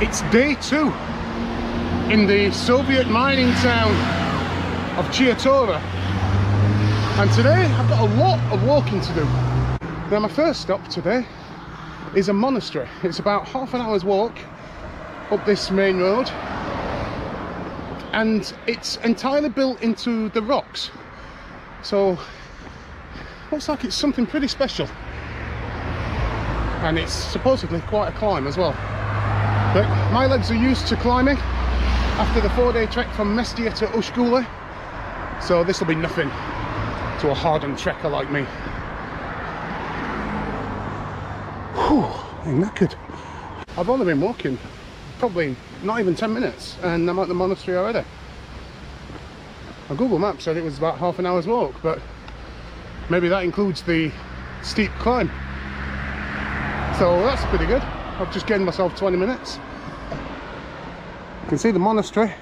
It's day 2 in the Soviet mining town of Chiatura, and today I've got a lot of walking to do. Now, my first stop today is a monastery. It's about half an hour's walk up this main road, and it's entirely built into the rocks, so looks like it's something pretty special, and it's supposedly quite a climb as well. But my legs are used to climbing after the 4-day trek from Mestia to Ushgule, so this will be nothing to a hardened trekker like me. Whew, I'm knackered. I've only been walking probably not even 10 minutes and I'm at the monastery already. On Google Maps said it was about half an hour's walk, but maybe that includes the steep climb. So that's pretty good. I've just gained myself 20 minutes. You can see the monastery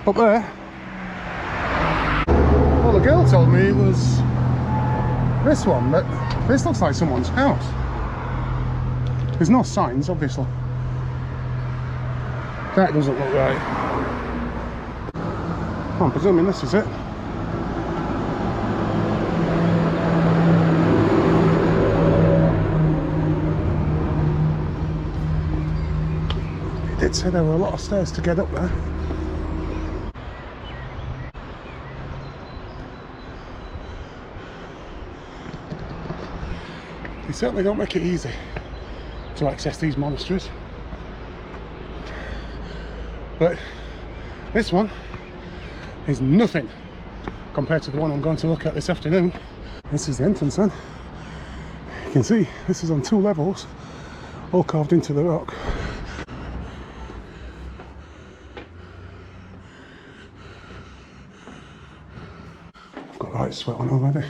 up there. Well, the girl told me it was this one, but this looks like someone's house. There's no signs, obviously. That doesn't look right. I'm presuming this is it. It did say there were a lot of stairs to get up there. They certainly don't make it easy to access these monasteries. But this one is nothing compared to the one I'm going to look at this afternoon. This is the entrance then. You can see this is on 2 levels, all carved into the rock. I've got right sweat on already.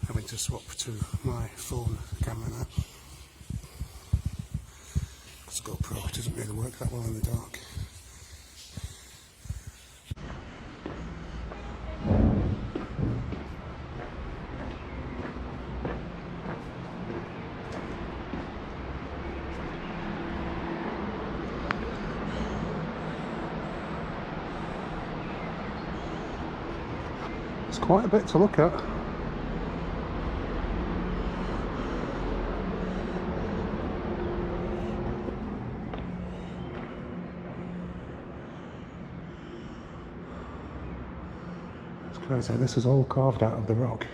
Having to swap to my phone camera now. This GoPro doesn't really work that well in the dark. It's quite a bit to look at. So this is all carved out of the rock.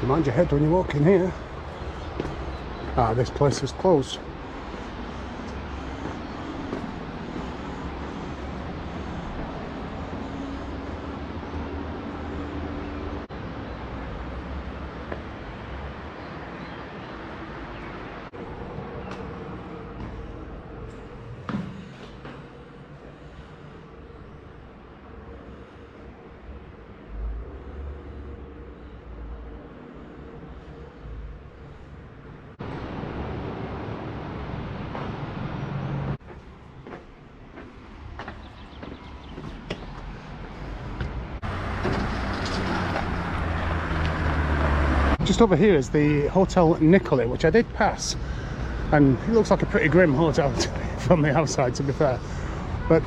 You mind your head when you walk in here. Ah, this place is closed. Just over here is the Hotel Nikola, which I did pass, and it looks like a pretty grim hotel from the outside, to be fair, but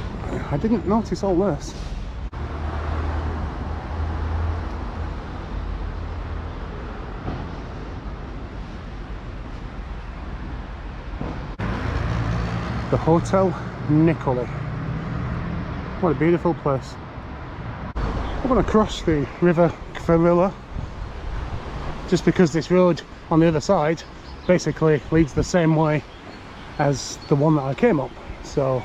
I didn't notice all this. The Hotel Nikola. What a beautiful place. We're going to cross the river Mghvimevi, just because this road on the other side basically leads the same way as the one that I came up, so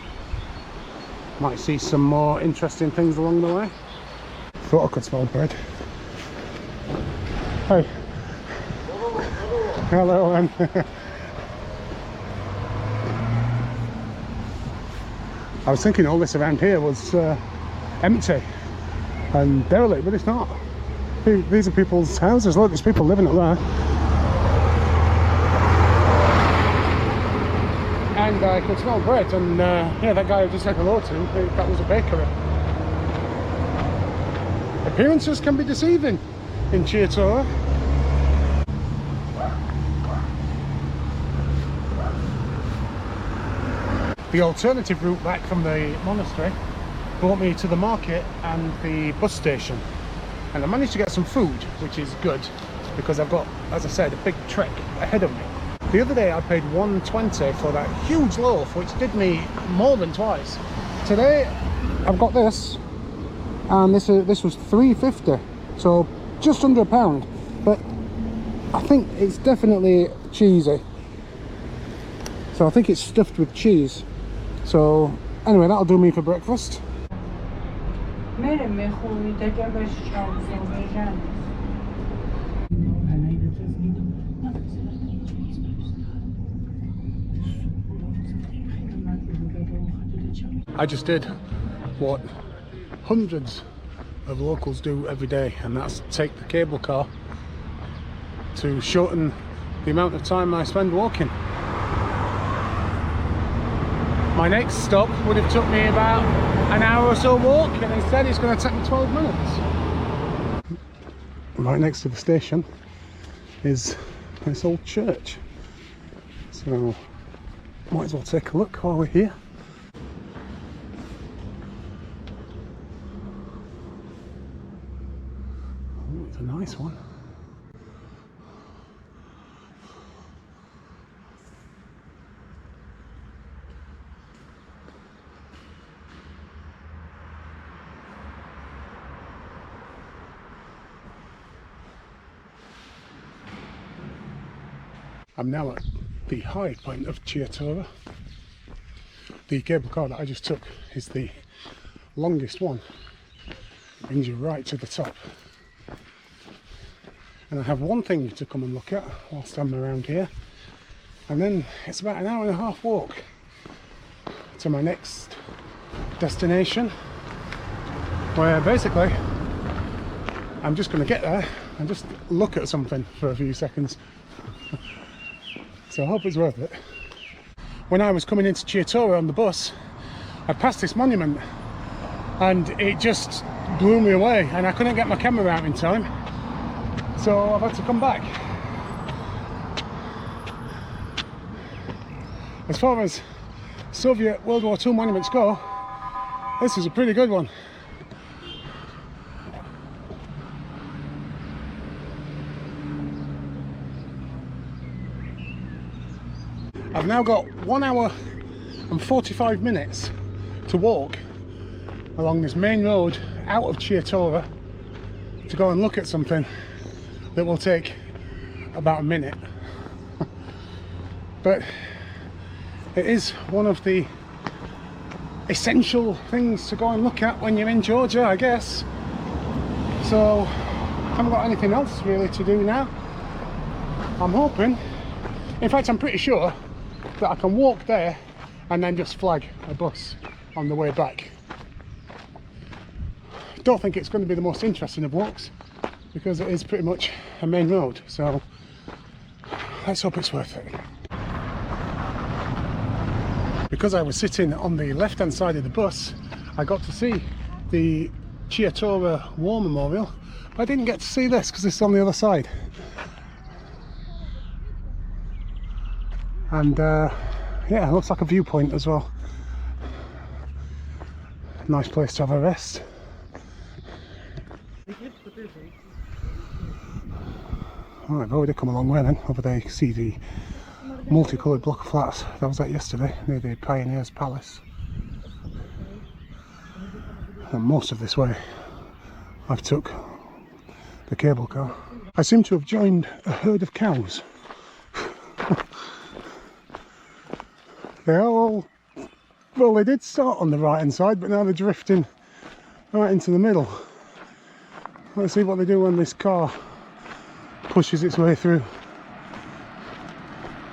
might see some more interesting things along the way. thought I could smell bread. Hey. Hello, Anne. I was thinking all this around here was empty and derelict, but it's not. These are people's houses. Look, there's people living up there. And I could smell bread, and yeah, that guy I just said hello to, that was a bakery. Appearances can be deceiving in Chiatura. The alternative route back from the monastery brought me to the market and the bus station, and I managed to get some food, which is good because I've got, as I said, a big trek ahead of me. The other day I paid $1.20 for that huge loaf, which did me more than twice. Today I've got this, and this was $3.50, so just under £1, but I think it's definitely cheesy. So I think it's stuffed with cheese. So anyway, that'll do me for breakfast. I just did what hundreds of locals do every day, and that's take the cable car to shorten the amount of time I spend walking. My next stop would have took me about an hour or so walk, and instead it's going to take me 12 minutes. Right next to the station is this old church, so might as well take a look while we're here. Oh, it's a nice one. I'm now at the high point of Chiatura. The cable car that I just took is the longest one. It brings you right to the top. And I have one thing to come and look at whilst I'm around here. And then it's about an hour and a half walk to my next destination, where basically I'm just going to get there and just look at something for a few seconds. So I hope it's worth it. When I was coming into Chiatura on the bus, I passed this monument and it just blew me away, and I couldn't get my camera out in time, so I've had to come back. As far as Soviet World War II monuments go, this is a pretty good one. I've now got 1 hour and 45 minutes to walk along this main road out of Chiatura to go and look at something that will take about a minute. But it is one of the essential things to go and look at when you're in Georgia, I guess. So I haven't got anything else really to do now. I'm hoping, in fact I'm pretty sure, that I can walk there and then just flag a bus on the way back. Don't think it's going to be the most interesting of walks because it is pretty much a main road, so let's hope it's worth it. Because I was sitting on the left hand side of the bus, I got to see the Chiatura War Memorial, but I didn't get to see this because it's on the other side. And yeah, it looks like a viewpoint as well. Nice place to have a rest. Right, I've already come a long way then. Over there you can see the multicoloured block of flats. That was that yesterday, near the Pioneers Palace. And most of this way I've took the cable car. I seem to have joined a herd of cows. They are all, well, they did start on the right hand side, but now they're drifting right into the middle. Let's see what they do when this car pushes its way through.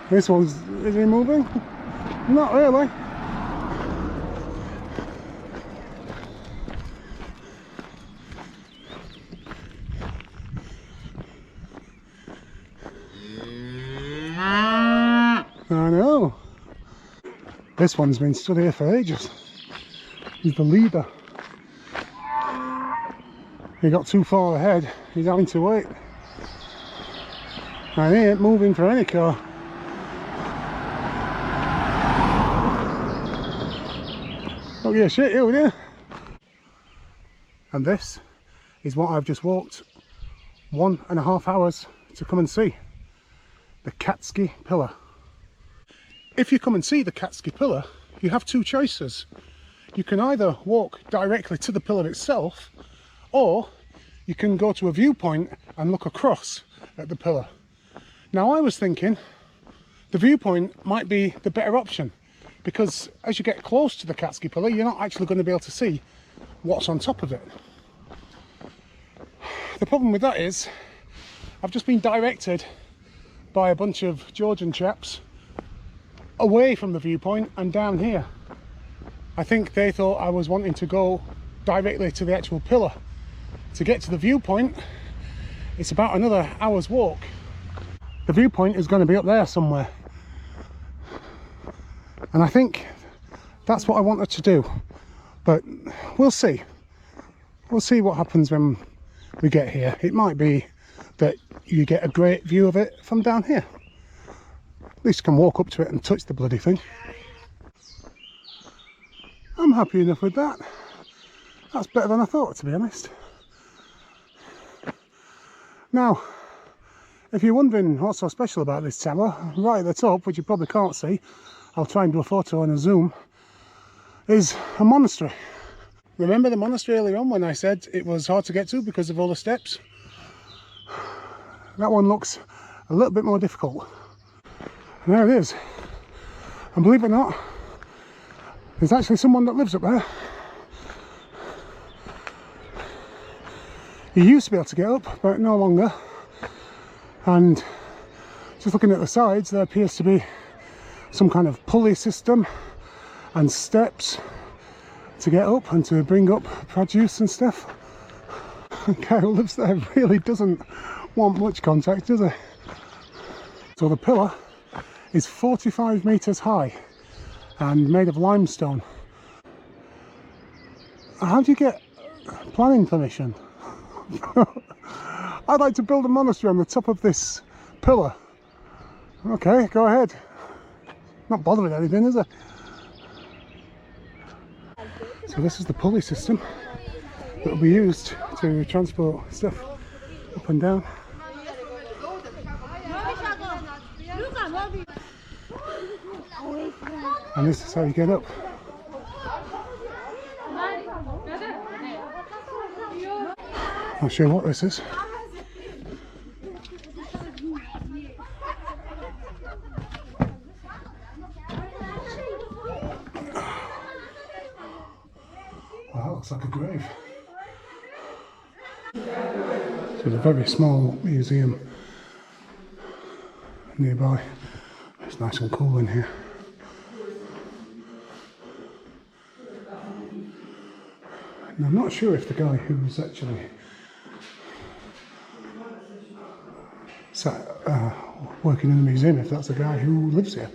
This one's, is he moving? Not really. I know. This one's been stood here for ages. He's the leader. He got too far ahead. He's having to wait. And he ain't moving for any car. Don't give a shit, you, do you? And this is what I've just walked 1.5 hours to come and see. The Catsky Pillar. If you come and see the Catsky Pillar, you have two choices. You can either walk directly to the pillar itself, or you can go to a viewpoint and look across at the pillar. Now I was thinking the viewpoint might be the better option, because as you get close to the Catsky Pillar, you're not actually going to be able to see what's on top of it. The problem with that is I've just been directed by a bunch of Georgian chaps away from the viewpoint and down here. I think they thought I was wanting to go directly to the actual pillar. To get to the viewpoint, it's about another hour's walk. The viewpoint is going to be up there somewhere, and I think that's what I wanted to do, but we'll see. We'll see what happens when we get here. It might be that you get a great view of it from down here. At least you can walk up to it and touch the bloody thing. I'm happy enough with that. That's better than I thought, to be honest. Now, if you're wondering what's so special about this tower, right at the top, which you probably can't see, I'll try and do a photo on a zoom, is a monastery. Remember the monastery earlier on when I said it was hard to get to because of all the steps? That one looks a little bit more difficult. And there it is. And believe it or not, there's actually someone that lives up there. You used to be able to get up, but no longer. And just looking at the sides, there appears to be some kind of pulley system and steps to get up and to bring up produce and stuff. The guy who lives there really doesn't want much contact, does he? So the pillar is 45 metres high and made of limestone. How do you get planning permission? I'd like to build a monastery on the top of this pillar. Okay, go ahead. Not bothered with anything, is it? So this is the pulley system that will be used to transport stuff up and down. And this is how you get up. Not sure what this is. Well, that looks like a grave. So there's a very small museum nearby. It's nice and cool in here. And I'm not sure if the guy who's actually working in the museum, if that's the guy who lives here.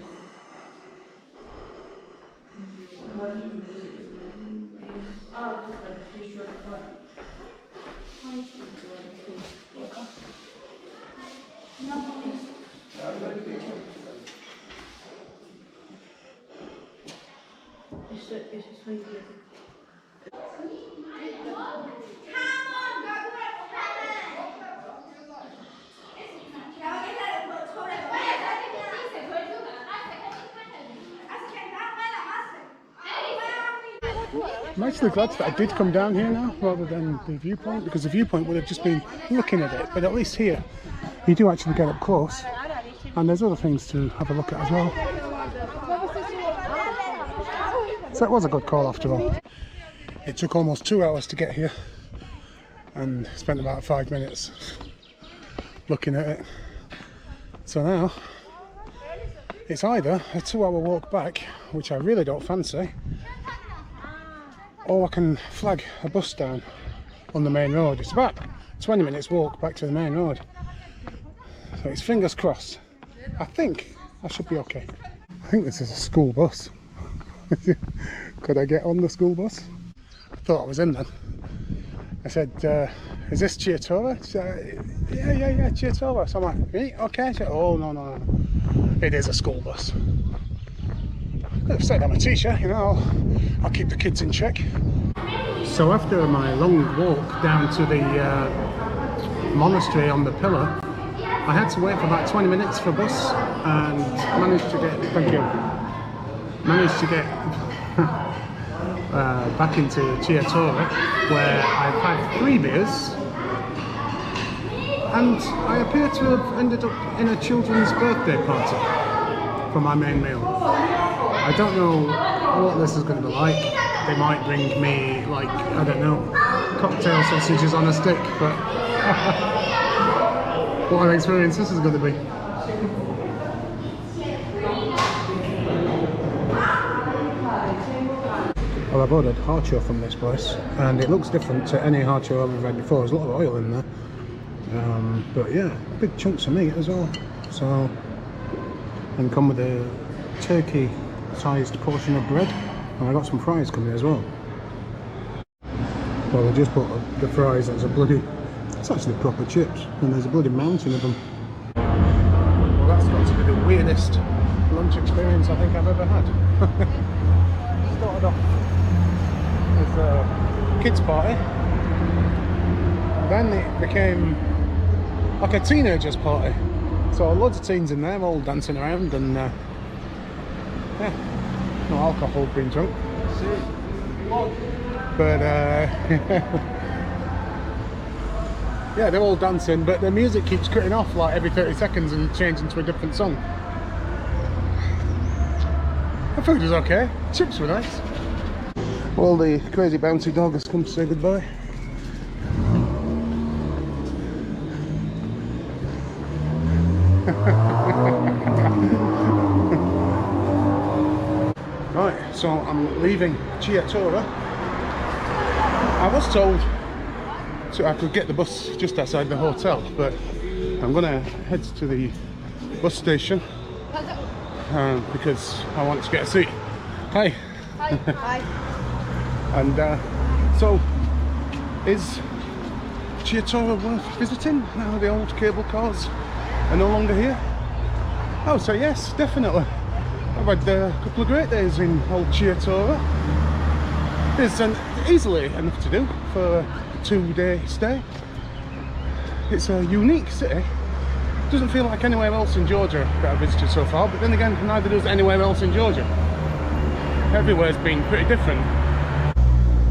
I'm actually glad that I did come down here now rather than the viewpoint, because the viewpoint would have just been looking at it, but at least here you do actually get up close, and there's other things to have a look at as well. So it was a good call after all. It took almost 2 hours to get here, and spent about 5 minutes looking at it. So now it's either a 2-hour walk back, which I really don't fancy, or I can flag a bus down on the main road. It's about 20 minutes walk back to the main road. So it's fingers crossed. I think I should be okay. I think this is a school bus. Could I get on the school bus? I thought I was in then. I said, is this Chiatura? She said, yeah, Chiatura. So I'm like, okay. She said, oh, no. It is a school bus. Could have said I'm a teacher, you know, I'll keep the kids in check. So after my long walk down to the monastery on the pillar, I had to wait for about 20 minutes for a bus and managed to get, back into Chiatura, where I've had 3 beers and I appear to have ended up in a children's birthday party for my main meal. I don't know what this is going to be like. They might bring me, like, I don't know, cocktail sausages on a stick, but what an experience this is going to be. Well, I've ordered harcho from this place, and it looks different to any harcho I've had before. There's a lot of oil in there, but yeah, big chunks of meat as well. So, and come with a turkey-sized portion of bread, and I got some fries coming as well. Well, I just bought the fries. It's actually proper chips, and there's a bloody mountain of them. Well, that's got to be the weirdest lunch experience I think I've ever had. Started off as a kids party, then it became like a teenagers party, so loads of teens in there all dancing around, and yeah, no alcohol, being drunk, but yeah, they're all dancing, but the music keeps cutting off like every 30 seconds and changing to a different song. The food was okay, chips were nice. Well, the crazy bouncy dog has come to say goodbye. Right, so I'm leaving Chiatura. I was told I could get the bus just outside the hotel, but I'm gonna head to the bus station because I want to get a seat. Hi. Hi. And so, is Chiatura worth visiting now the old cable cars are no longer here? I would say yes, definitely. I've had a couple of great days in old Chiatura. There's easily enough to do for a 2-day stay. It's a unique city. Doesn't feel like anywhere else in Georgia that I've visited so far, but then again, neither does anywhere else in Georgia. Everywhere's been pretty different.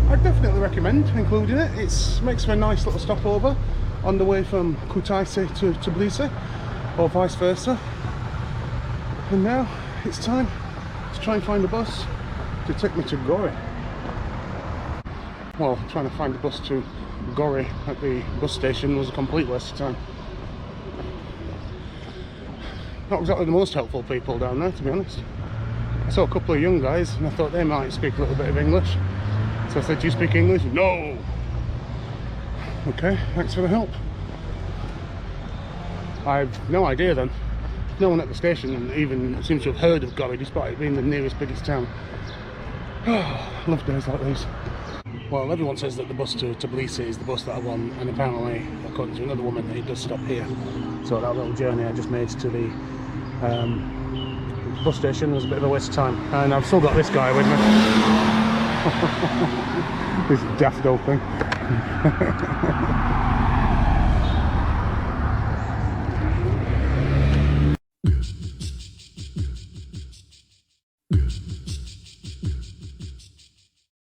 I'd definitely recommend including it. It makes for a nice little stopover on the way from Kutaisi to Tbilisi, or vice versa. And now it's time to try and find a bus to take me to Gori. Well, trying to find a bus to Gori at the bus station was a complete waste of time. Not exactly the most helpful people down there, to be honest. I saw a couple of young guys and I thought they might speak a little bit of English. So I said, do you speak English? No! Okay, thanks for the help. I've no idea then. No one at the station even seems to have heard of Gori, despite it being the nearest biggest town. I love days like these. Well, everyone says that the bus to Tbilisi is the bus that I want, and apparently, according to another woman, it does stop here. So that little journey I just made to the bus station was a bit of a waste of time. And I've still got this guy with me. This daft old thing.